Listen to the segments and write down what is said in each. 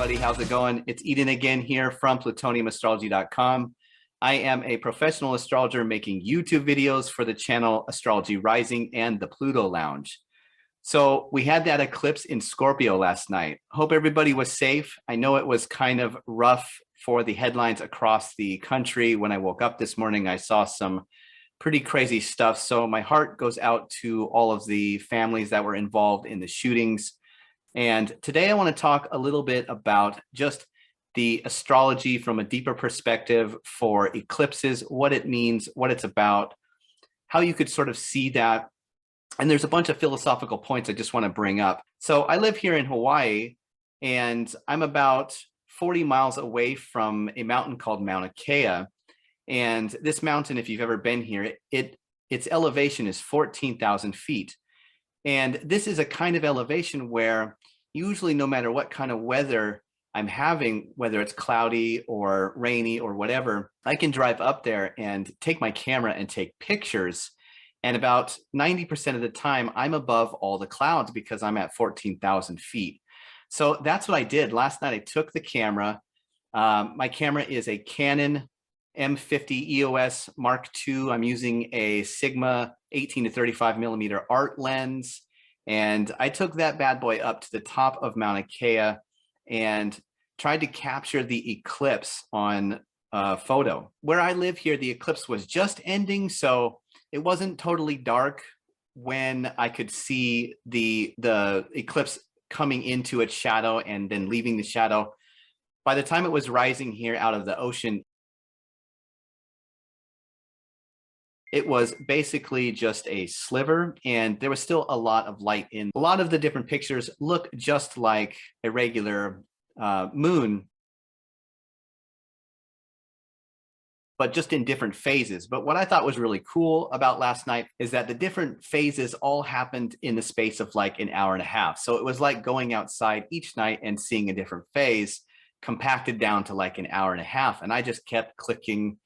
everybody. How's it going? It's Eden again here from plutoniumastrology.com. I am a professional astrologer making YouTube videos for the channel Astrology Rising and the Pluto Lounge. So we had that eclipse in Scorpio last night. Hope everybody was safe. I know it was kind of rough for the headlines across the country. When I woke up this morning, I saw some pretty crazy stuff. So my heart goes out to all of the families that were involved in the shootings. And today I want to talk a little bit about just the astrology from a deeper perspective for eclipses, what it means, what it's about, how you could sort of see that. And there's a bunch of philosophical points I just want to bring up. So I live here in Hawaii, and I'm about 40 miles away from a mountain called Mauna Kea. And this mountain, if you've ever been here, its elevation is 14,000 feet. And this is a kind of elevation where usually no matter what kind of weather I'm having, whether it's cloudy or rainy or whatever, I can drive up there and take my camera and take pictures. And about 90% of the time, I'm above all the clouds because I'm at 14,000 feet. So that's what I did. Last night, I took the camera. My camera is a Canon M50 EOS Mark II. I'm using a Sigma 18 to 35 millimeter art lens. And I took that bad boy up to the top of Mauna Kea and tried to capture the eclipse on photo. Where I live here, the eclipse was just ending, so it wasn't totally dark when I could see the eclipse coming into its shadow and then leaving the shadow. By the time it was rising here out of the ocean, it was basically just a sliver, and there was still a lot of light in. A lot of the different pictures look just like a regular moon, but just in different phases. But what I thought was really cool about last night is that the different phases all happened in the space of like an hour and a half. So it was like going outside each night and seeing a different phase compacted down to like an hour and a half. And I just kept clicking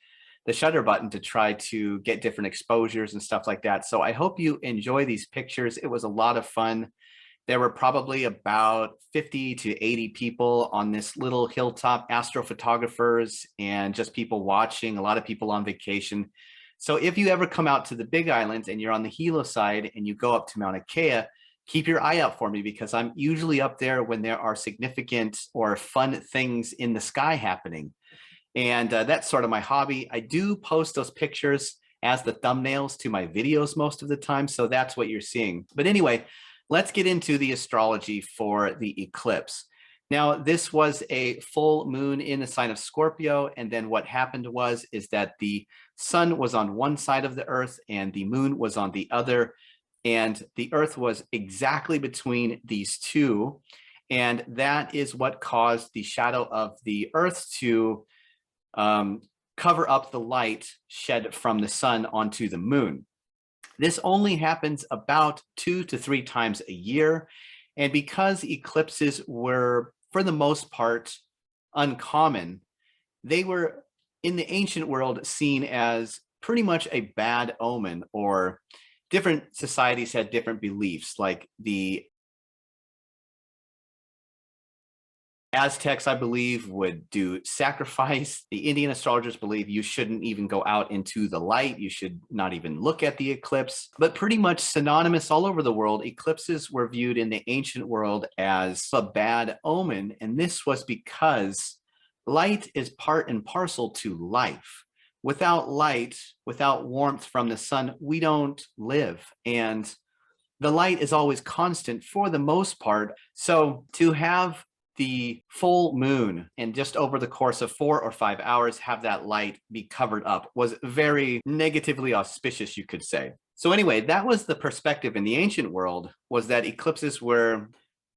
the shutter button to try to get different exposures and stuff like that. So I hope you enjoy these pictures. It was a lot of fun. There were probably about 50 to 80 people on this little hilltop, astrophotographers and just people watching, a lot of people on vacation. So if you ever come out to the Big Islands and you're on the Hilo side and you go up to Mauna Kea, keep your eye out for me because I'm usually up there when there are significant or fun things in the sky happening. And that's sort of my hobby. I do post those pictures as the thumbnails to my videos most of the time. So that's what you're seeing. But anyway, let's get into the astrology for the eclipse. Now, this was a full moon in the sign of Scorpio. And then what happened is that the sun was on one side of the earth and the moon was on the other. And the earth was exactly between these two. And that is what caused the shadow of the earth to cover up the light shed from the sun onto the moon. This only happens about 2 to 3 times a year. And because eclipses were, for the most part, uncommon, they were in the ancient world seen as pretty much a bad omen, or different societies had different beliefs. Like the Aztecs, I believe, would do sacrifice. The Indian astrologers believe you shouldn't even go out into the light. You should not even look at the eclipse. But pretty much synonymous all over the world, eclipses were viewed in the ancient world as a bad omen. And this was because light is part and parcel to life. Without light, without warmth from the sun, we don't live. And the light is always constant for the most part. So to have the full moon and just over the course of 4 or 5 hours have that light be covered up was very negatively auspicious, you could say. So anyway, that was the perspective in the ancient world, was that eclipses were...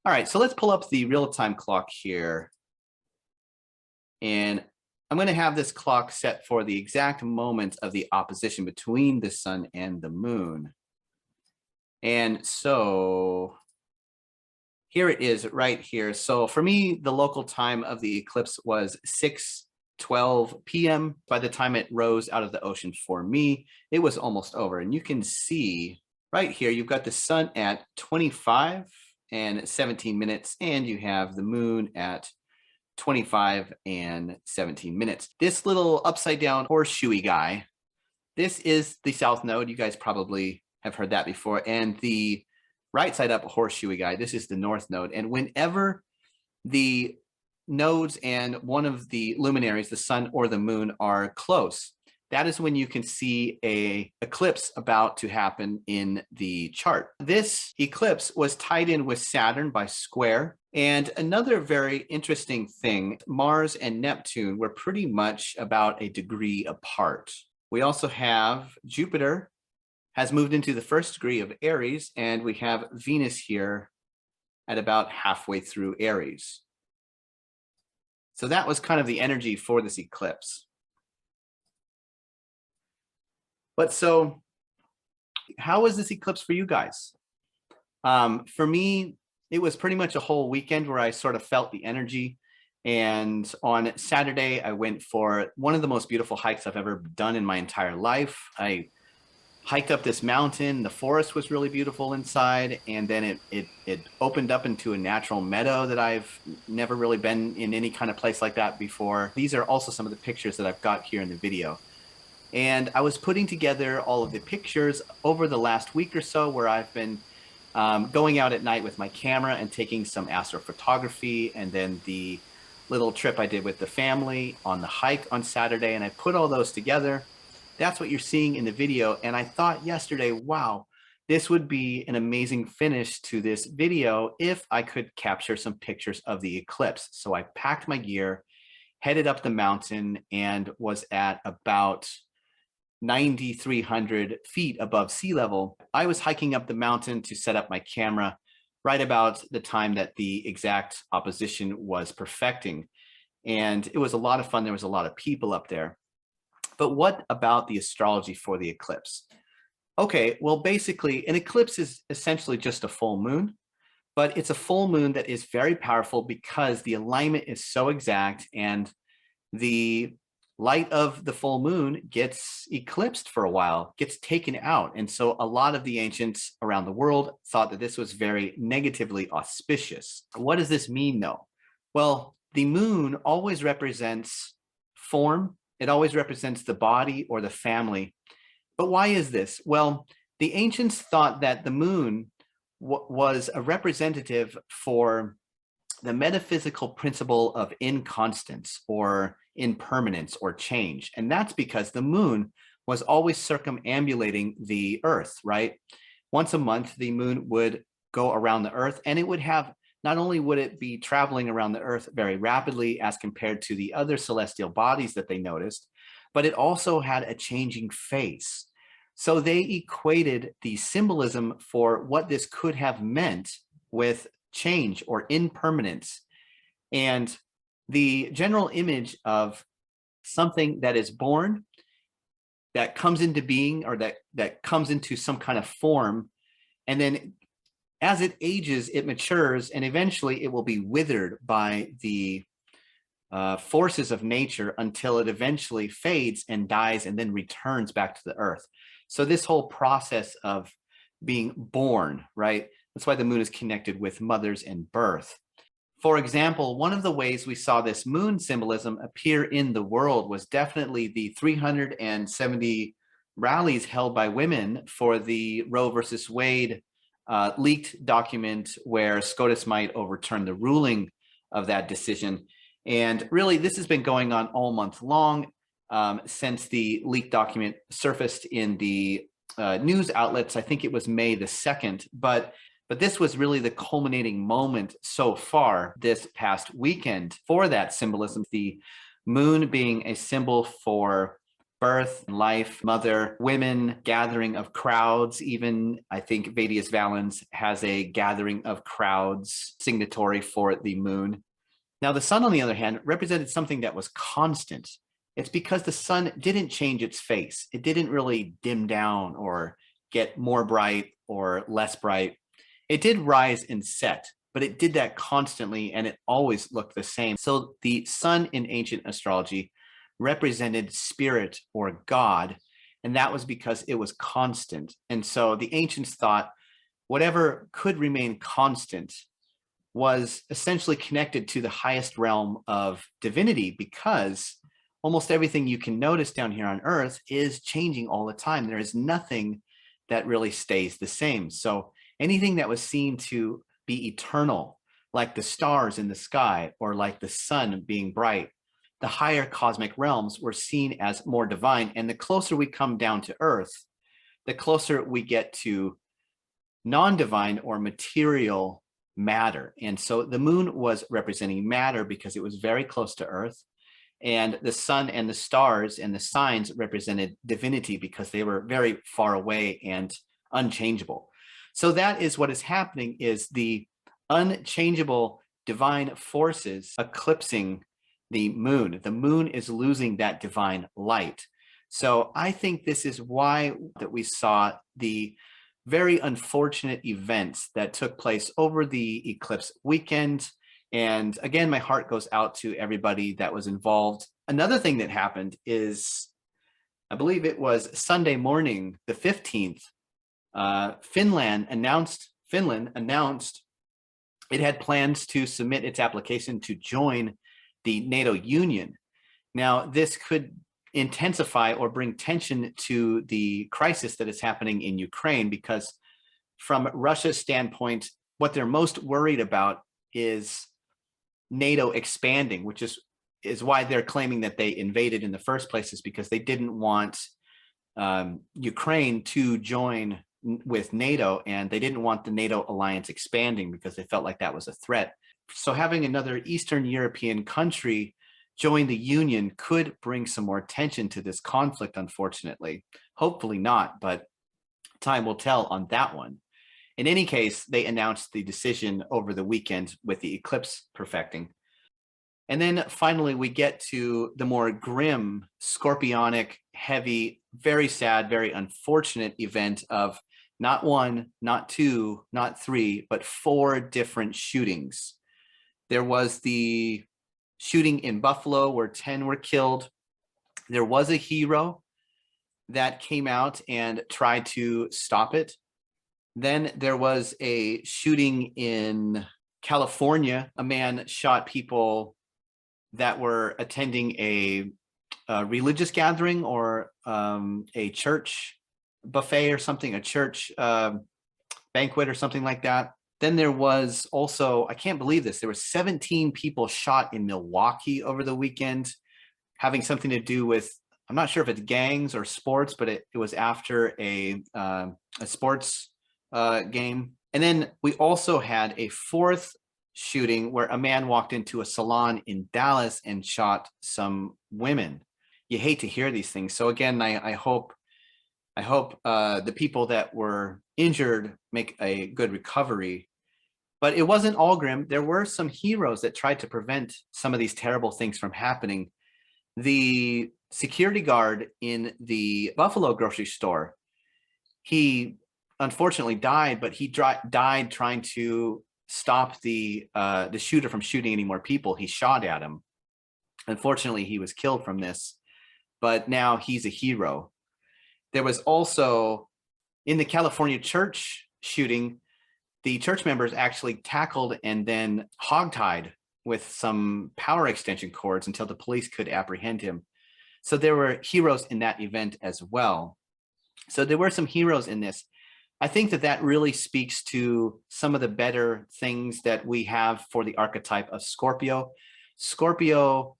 All right, so let's pull up the real-time clock here. And I'm going to have this clock set for the exact moment of the opposition between the sun and the moon. And so here it is right here. So for me, the local time of the eclipse was 6:12 p.m. By the time it rose out of the ocean for me, it was almost over. And you can see right here, you've got the sun at 25 and 17 minutes, and you have the moon at 25 and 17 minutes. This little upside down horseshoey guy, this is the south node. You guys probably have heard that before. And the right side up horseshoey guy, this is the north node. And whenever the nodes and one of the luminaries, the sun or the moon, are close, that is when you can see an eclipse about to happen in the chart. This eclipse was tied in with Saturn by square. And another very interesting thing, Mars and Neptune were pretty much about a degree apart. We also have Jupiter has moved into the first degree of Aries, and we have Venus here at about halfway through Aries. So that was kind of the energy for this eclipse. But so how was this eclipse for you guys? For me, it was pretty much a whole weekend where I sort of felt the energy. And on Saturday, I went for one of the most beautiful hikes I've ever done in my entire life. I hiked up this mountain. The forest was really beautiful inside. And then it opened up into a natural meadow that I've never really been in any kind of place like that before. These are also some of the pictures that I've got here in the video. And I was putting together all of the pictures over the last week or so where I've been going out at night with my camera and taking some astrophotography, and then the little trip I did with the family on the hike on Saturday. And I put all those together. That's what you're seeing in the video. And I thought yesterday, wow, this would be an amazing finish to this video if I could capture some pictures of the eclipse. So I packed my gear, headed up the mountain, and was at about 9,300 feet above sea level. I was hiking up the mountain to set up my camera right about the time that the exact opposition was perfecting. And it was a lot of fun. There was a lot of people up there. But what about the astrology for the eclipse? Okay, well, basically, an eclipse is essentially just a full moon, but it's a full moon that is very powerful because the alignment is so exact, and the light of the full moon gets eclipsed for a while, gets taken out. And so a lot of the ancients around the world thought that this was very negatively auspicious. What does this mean, though? Well, the moon always represents form. It always represents the body or the family. But why is this? Well, the ancients thought that the moon was a representative for the metaphysical principle of inconstance or impermanence or change. And that's because the moon was always circumambulating the earth, right? Once a month, the moon would go around the earth, and it would have, not only would it be traveling around the earth very rapidly as compared to the other celestial bodies that they noticed, but it also had a changing face. So they equated the symbolism for what this could have meant with change or impermanence. And the general image of something that is born, that comes into being, or that comes into some kind of form, and then as it ages, it matures, and eventually it will be withered by the forces of nature until it eventually fades and dies and then returns back to the earth. So this whole process of being born, right? That's why the moon is connected with mothers and birth. For example, one of the ways we saw this moon symbolism appear in the world was definitely the 370 rallies held by women for the Roe versus Wade leaked document where SCOTUS might overturn the ruling of that decision. And really, this has been going on all month long since the leaked document surfaced in the news outlets. I think it was May the 2nd, but this was really the culminating moment so far this past weekend for that symbolism. The moon being a symbol for birth, life, mother, women, gathering of crowds. Even I think Vedius Valens has a gathering of crowds signatory for the moon. Now, the sun, on the other hand, represented something that was constant. It's because the sun didn't change its face. It didn't really dim down or get more bright or less bright. It did rise and set, but it did that constantly, and it always looked the same. So the sun in ancient astrology represented spirit or God, and that was because it was constant. And so the ancients thought whatever could remain constant was essentially connected to the highest realm of divinity, because almost everything you can notice down here on Earth is changing all the time. There is nothing that really stays the same. So anything that was seen to be eternal, like the stars in the sky or like the sun being bright, the higher cosmic realms were seen as more divine. And the closer we come down to Earth, the closer we get to non-divine or material matter. And so the moon was representing matter because it was very close to Earth, and the sun and the stars and the signs represented divinity because they were very far away and unchangeable. So that is what is happening, is the unchangeable divine forces eclipsing the moon. The moon is losing that divine light. So I think this is why that we saw the very unfortunate events that took place over the eclipse weekend. And again, my heart goes out to everybody that was involved. Another thing that happened is, I believe it was Sunday morning, the 15th, Finland announced it had plans to submit its application to join the NATO union. Now, this could intensify or bring tension to the crisis that is happening in Ukraine, because from Russia's standpoint, what they're most worried about is NATO expanding, which is why they're claiming that they invaded in the first place, is because they didn't want Ukraine to join with NATO, and they didn't want the NATO alliance expanding because they felt like that was a threat. So having another Eastern European country join the union could bring some more tension to this conflict, unfortunately. Hopefully not, but time will tell on that one. In any case, they announced the decision over the weekend with the eclipse perfecting. And then finally, we get to the more grim, scorpionic, heavy, very sad, very unfortunate event of not one, not two, not three, but 4 different shootings. There was the shooting in Buffalo where 10 were killed. There was a hero that came out and tried to stop it. Then there was a shooting in California. A man shot people that were attending a religious gathering or a church buffet or something, a church banquet or something like that. Then there was also, I can't believe this, there were 17 people shot in Milwaukee over the weekend, having something to do with, I'm not sure if it's gangs or sports, but it was after a sports game. And then we also had a 4th shooting where a man walked into a salon in Dallas and shot some women. You hate to hear these things. So again, I hope the people that were injured make a good recovery. But it wasn't all grim. There were some heroes that tried to prevent some of these terrible things from happening. The security guard in the Buffalo grocery store, he unfortunately died, but he died trying to stop the shooter from shooting any more people. He shot at him. Unfortunately, he was killed from this, but now he's a hero. There was also, in the California church shooting, the church members actually tackled and then hogtied with some power extension cords until the police could apprehend him. So there were heroes in that event as well. So there were some heroes in this. I think that that really speaks to some of the better things that we have for the archetype of Scorpio. Scorpio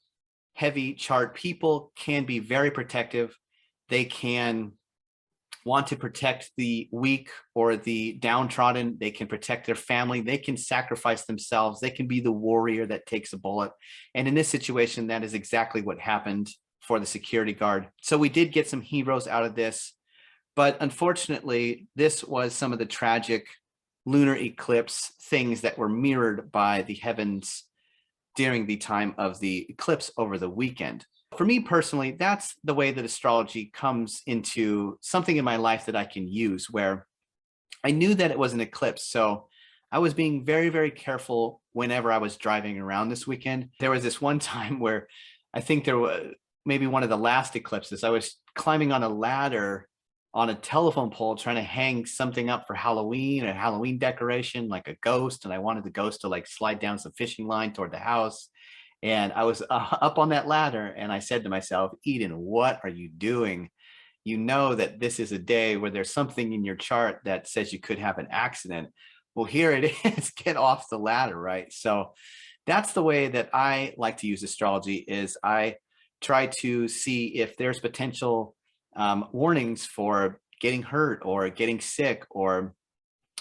heavy chart people can be very protective. They can want to protect the weak or the downtrodden. They can protect their family. They can sacrifice themselves. They can be the warrior that takes a bullet. And in this situation, that is exactly what happened for the security guard. So we did get some heroes out of this, but unfortunately, this was some of the tragic lunar eclipse things that were mirrored by the heavens during the time of the eclipse over the weekend. For me personally, that's the way that astrology comes into something in my life that I can use, where I knew that it was an eclipse. So I was being very, very careful whenever I was driving around this weekend. There was this one time where I think there was maybe one of the last eclipses. I was climbing on a ladder on a telephone pole trying to hang something up for Halloween, a Halloween decoration, like a ghost. And I wanted the ghost to like slide down some fishing line toward the house. And I was up on that ladder and I said to myself, Eden, what are you doing? You know that this is a day where there's something in your chart that says you could have an accident. Well, here it is, get off the ladder, right? So that's the way that I like to use astrology is I try to see if there's potential warnings for getting hurt or getting sick, or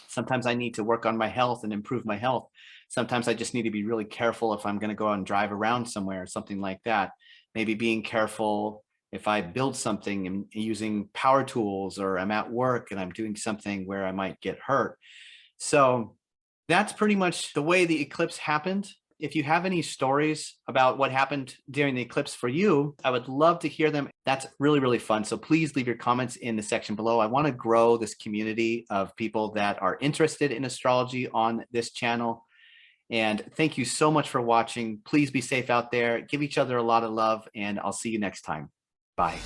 sometimes I need to work on my health and improve my health. Sometimes I just need to be really careful if I'm going to go out and drive around somewhere or something like that. Maybe being careful if I build something and using power tools, or I'm at work and I'm doing something where I might get hurt. So that's pretty much the way the eclipse happened. If you have any stories about what happened during the eclipse for you, I would love to hear them. That's really, really fun. So please leave your comments in the section below. I want to grow this community of people that are interested in astrology on this channel. And thank you so much for watching. Please be safe out there. Give each other a lot of love, and I'll see you next time. Bye.